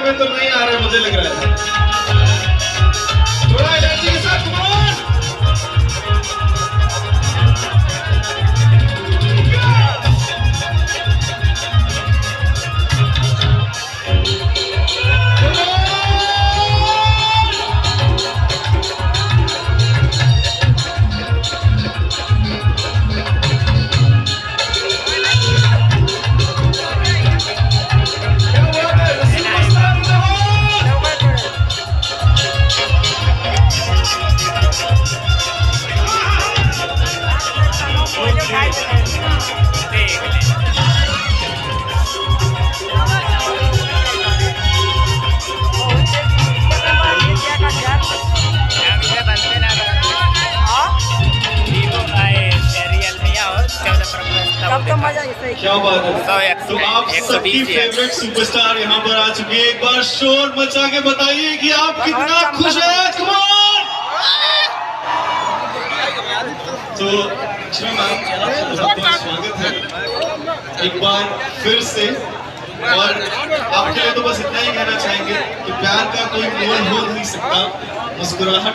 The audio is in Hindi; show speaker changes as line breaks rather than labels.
में तो नहीं आ रहे, मुझे लग रहा है थोड़ा एनर्जी के साथ। क्या बात है। तो आप सबकी फेवरेट सुपरस्टार यहाँ पर आ चुके हैं। एक बार शोर मचा के बताइए कि आप कितना खुश हैं। तो मैम स्वागत है एक बार फिर से, और आपके लिए तो बस इतना ही कहना चाहेंगे कि प्यार का कोई मोल हो नहीं सकता, मुस्कुराहट